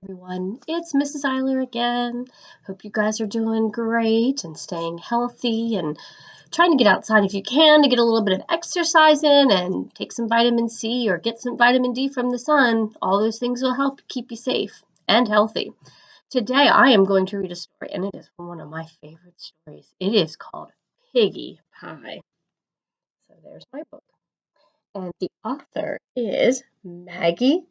everyone. It's Mrs. Eyler again. Hope you guys are doing great and staying healthy and trying to get outside if you can to get a little bit of exercise in and take some vitamin C or get some vitamin D from the sun. All those things will help keep you safe and healthy. Today I am going to read a story, and it is one of my favorite stories. It is called Piggy Pie. So there's my book. And the author is Margie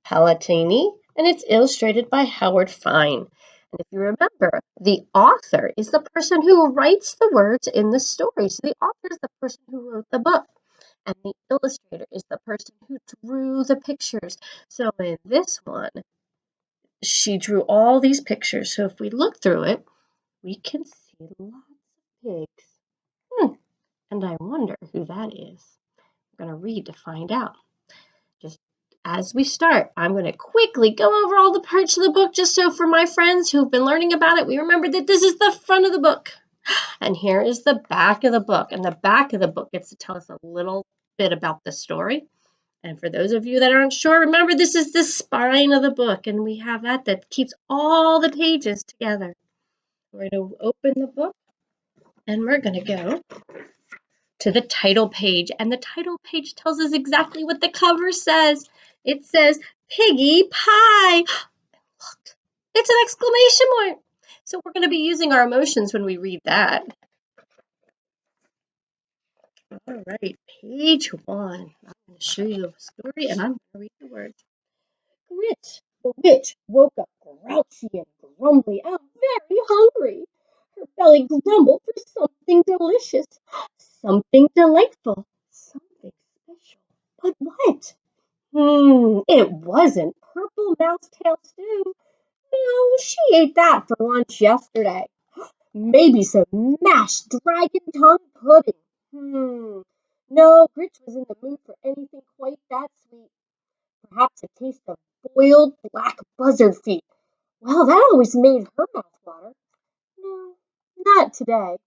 Palatini, and it's illustrated by Howard Fine. And if you remember, the author is the person who writes the words in the story. So the author is the person who wrote the book, and the illustrator is the person who drew the pictures. So in this one, she drew all these pictures. So if we look through it, we can see lots of pigs. And I wonder who that is. I'm going to read to find out. Just as we start, I'm going to quickly go over all the parts of the book just so for my friends who've been learning about it, we remember that this is the front of the book. And here is the back of the book. And the back of the book gets to tell us a little bit about the story. And for those of you that aren't sure, remember this is the spine of the book. And we have that keeps all the pages together. We're going to open the book and we're going to go to the title page, and the title page tells us exactly what the cover says. It says Piggy Pie. Look, it's an exclamation point. So we're going to be using our emotions when we read that. All right, page 1. I'm going to show you the story, and I'm going to read the words. Grit, the witch, woke up grouchy and grumbly and very hungry. Her belly grumbled for something delicious, something delightful, something special. But what? It wasn't purple mousetail stew. No, she ate that for lunch yesterday. Maybe some mashed dragon tongue pudding. No, Gritch was in the mood for anything quite that sweet. Perhaps a taste of boiled black buzzard feet. Well, that always made her mouth water. No, not today.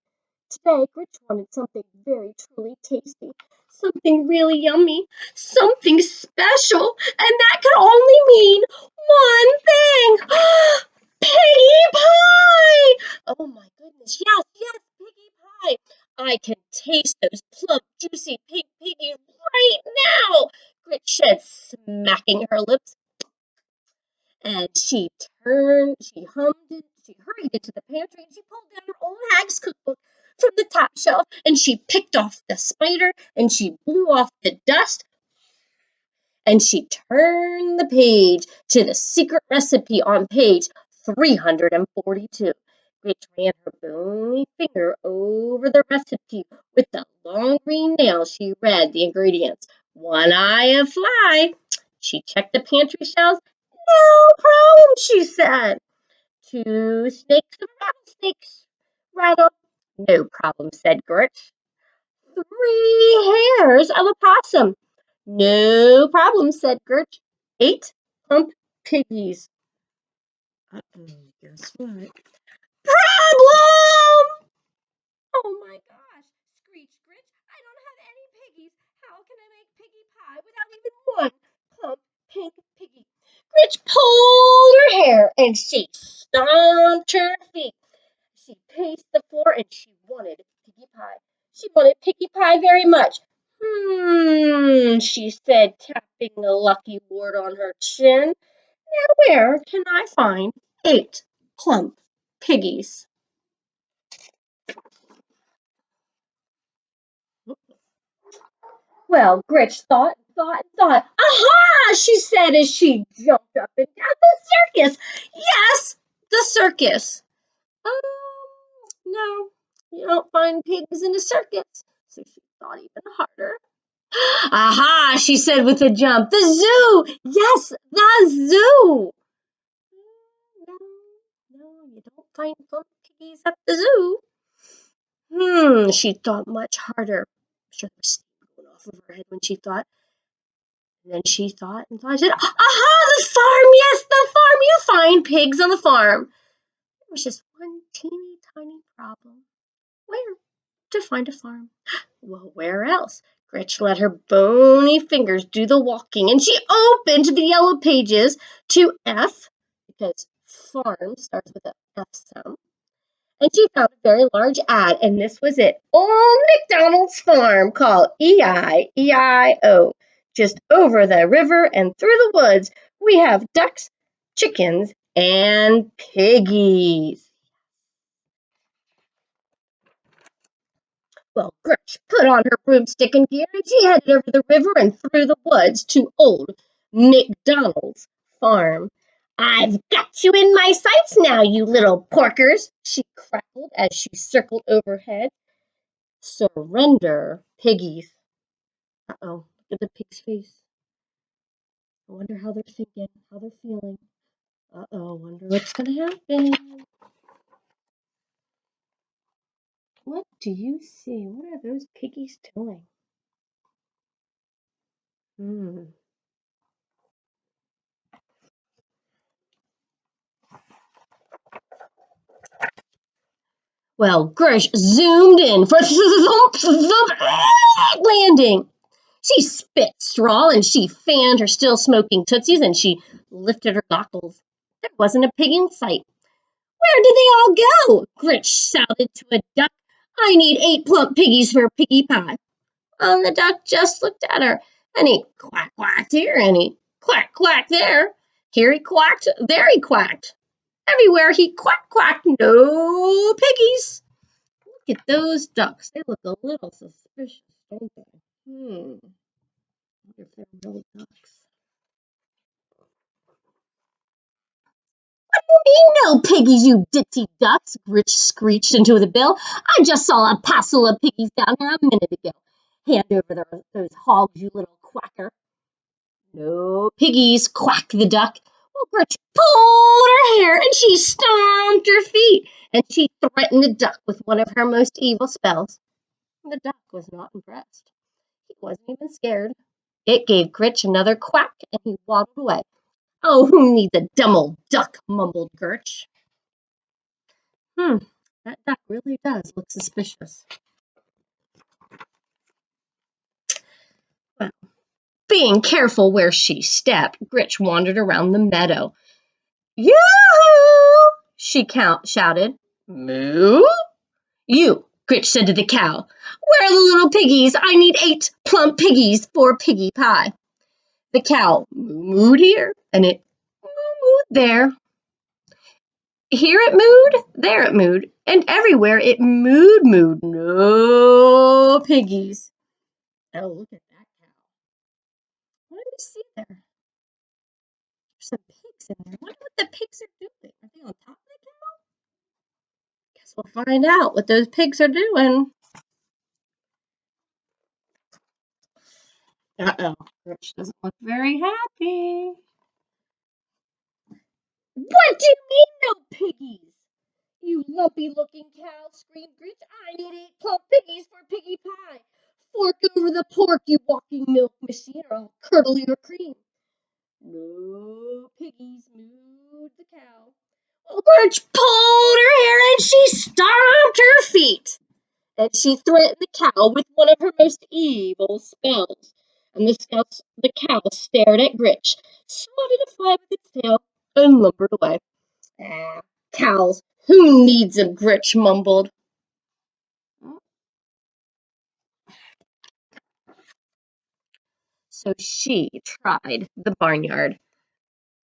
Today, Gritch wanted something very truly tasty, something really yummy, something special, and that could only mean one thing. Piggy Pie! Oh my goodness, yes, Piggy Pie. I can taste those plump, juicy pig piggies right now. Gritch said, smacking her lips. And she hurried into the pantry, and she pulled down her old hag's cookbook from the top shelf, and she picked off the spider, and she blew off the dust, and she turned the page to the secret recipe on page 342. Which ran her bony finger over the recipe with the long green nail. She read the ingredients. 1 eye of fly. She checked the pantry shelves. No problem, she said. 2 snakes of rattlesnakes. Rattle. No problem, said Gert. 3 hairs of a possum. No problem, said Gert. 8 plump piggies. Uh-oh, guess what? Problem! Oh my gosh, screeched Grinch. I don't have any piggies. How can I make piggy pie without even one plump pink piggy? Grinch pulled her hair and she stomped her feet. She paced the floor and she wanted piggy pie. She wanted piggy pie very much. She said, tapping the lucky wart on her chin. Now where can I find 8 plump piggies? Well, Gretch thought. Aha! She said as she jumped up and down. The circus! Yes, the circus. No, you don't find pigs in a circus. So she thought even harder. Aha! She said with a jump. The zoo! Yes, the zoo! No, you don't find plump piggies at the zoo. She thought much harder. Sure, there was steam going off of her head when she thought. And then she thought and thought. She said, aha, the farm! Yes, the farm! You find pigs on the farm. There was just one teeny tiny problem. Where to find a farm? Well, where else? Gretch let her bony fingers do the walking, and she opened the yellow pages to F. because farm starts with a F sound. And she found a very large ad, and this was it. Old McDonald's farm called E-I-E-I-O. Just over the river and through the woods, we have ducks, chickens, and piggies. Well, Gretch put on her broomstick and gear, and she headed over the river and through the woods to old McDonald's farm. I've got you in my sights now, you little porkers, she crackled as she circled overhead. Surrender, piggies. Uh-oh, look at the pig's face. I wonder how they're thinking, how they're feeling. Uh-oh, wonder what's going to happen. What do you see? What are those piggies doing? Hmm. Well, Gersh zoomed in for thump, thump, landing. She spit straw and she fanned her still smoking tootsies and she lifted her goggles. There wasn't a pig in sight. Where did they all go? Grinch shouted to a duck. I need 8 plump piggies for Piggy Pie. And the duck just looked at her, and he quack quacked here, and he quack quack there. Here he quacked, there he quacked. Everywhere he quack quacked, no piggies. Look at those ducks. They look a little suspicious, don't they? I wonder if they're real ducks. No piggies, you ditzy ducks, Gritch screeched into the bill. I just saw a passel of piggies down here a minute ago. Hand over those hogs, you little quacker. No piggies, quacked the duck. Well, Gritch pulled her hair and she stomped her feet and she threatened the duck with one of her most evil spells. The duck was not impressed. He wasn't even scared. It gave Gritch another quack and he waddled away. Oh, who needs a dumb old duck? Mumbled Gritch. That duck really does look suspicious. Well, being careful where she stepped, Gritch wandered around the meadow. Yoo-hoo! She shouted. Moo! You, Gritch said to the cow. Where are the little piggies? I need 8 plump piggies for Piggy Pie. The cow moo-mooed here, and it moo-mooed there. Here it mooed, there it mooed, and everywhere it mooed. No piggies. Oh, look at that cow. What do we see there? There's some pigs in there. I wonder what the pigs are doing. Are they on top of the cow? Guess we'll find out what those pigs are doing. Uh-oh, Rich doesn't look very happy. What do you mean, no piggies? You lumpy-looking cow, screamed Grinch. I need 8 plump piggies for Piggy Pie. Fork over the pork, you walking milk machine, or I'll curdle your cream. No piggies, mooed the cow. Well, Grinch pulled her hair and she stomped her feet. And she threatened the cow with one of her most evil spells. And the cow stared at Gritch, swatted a fly with its tail, and lumbered away. Ah, cows, who needs a Gritch mumbled. So she tried the barnyard,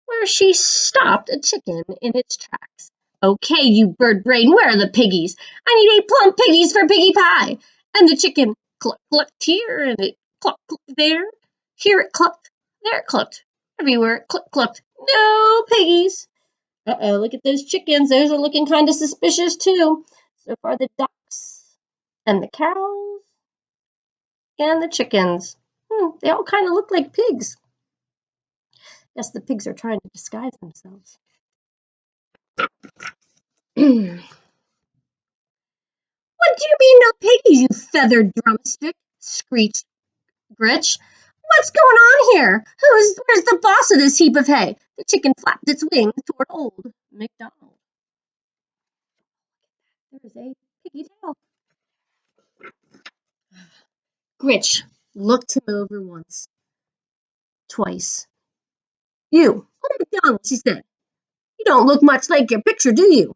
where she stopped a chicken in its tracks. Okay, you bird brain, where are the piggies? I need 8 plump piggies for Piggy Pie. And the chicken clucked here, and it clucked there. Here it clucked, there it clucked. Everywhere it clucked. No piggies. Uh-oh, look at those chickens. Those are looking kind of suspicious, too. So far, the ducks and the cows and the chickens. They all kind of look like pigs. Guess the pigs are trying to disguise themselves. What do you mean no piggies, you feathered drumstick? Screeched Gritch. What's going on here? Where's the boss of this heap of hay? The chicken flapped its wings toward old McDonald. There's a piggy tail. Gritch looked him over once, twice. You, old McDonald, she said. You don't look much like your picture, do you?"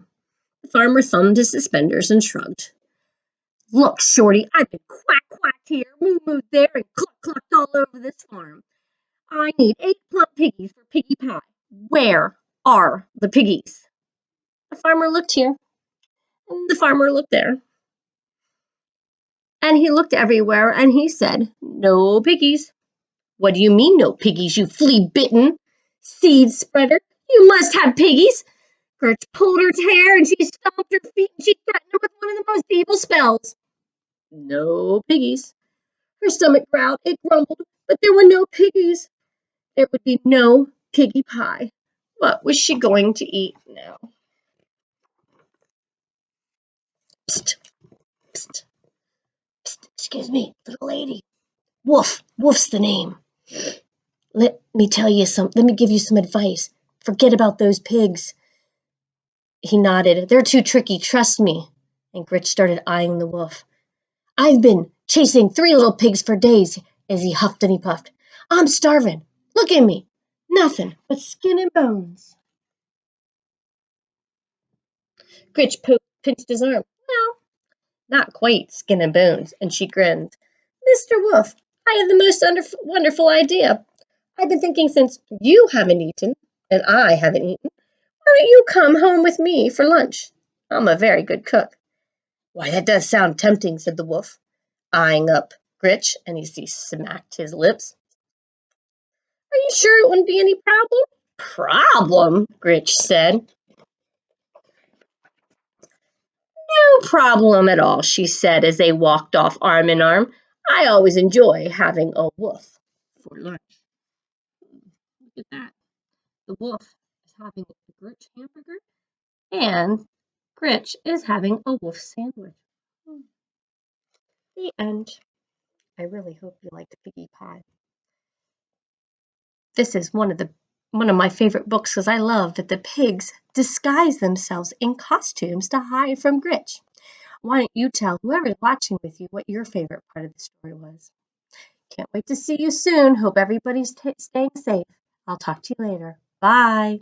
The farmer thumbed his suspenders and shrugged. "Look, Shorty, I've been quacked here, moo there, and clucked all over this farm. I need 8 plump piggies for Piggy Pie. Where are the piggies?" The farmer looked here, and the farmer looked there, and he looked everywhere, and he said, "No piggies." "What do you mean, no piggies, you flea-bitten seed spreader? You must have piggies." Gertrude pulled her hair, and she stomped her feet, and she threatened her with one of the most evil spells. No piggies. Her stomach growled, it grumbled, but there were no piggies. There would be no Piggy Pie. What was she going to eat now? Psst, psst, psst, excuse me, little lady. Woof, Woof's the name. Let me give you some advice. Forget about those pigs. He nodded. They're too tricky, trust me. And Gritch started eyeing the wolf. I've been chasing 3 little pigs for days, as he huffed and he puffed. I'm starving. Look at me. Nothing but skin and bones. Gritch pinched his arm. Well, not quite skin and bones, and she grinned. Mr. Wolf, I have the most wonderful idea. I've been thinking since you haven't eaten, and I haven't eaten, why don't you come home with me for lunch? I'm a very good cook. Why, that does sound tempting, said the wolf, eyeing up Gritch, and he smacked his lips. Are you sure it wouldn't be any problem? Problem? Gritch said. No problem at all, she said as they walked off arm in arm. I always enjoy having a wolf for lunch. Look at that. The wolf is having a Gritch hamburger, and Gritch is having a wolf sandwich. The end. I really hope you liked Piggy Pie. This is one of my favorite books because I love that the pigs disguise themselves in costumes to hide from Gritch. Why don't you tell whoever's watching with you what your favorite part of the story was? Can't wait to see you soon. Hope everybody's staying safe. I'll talk to you later. Bye.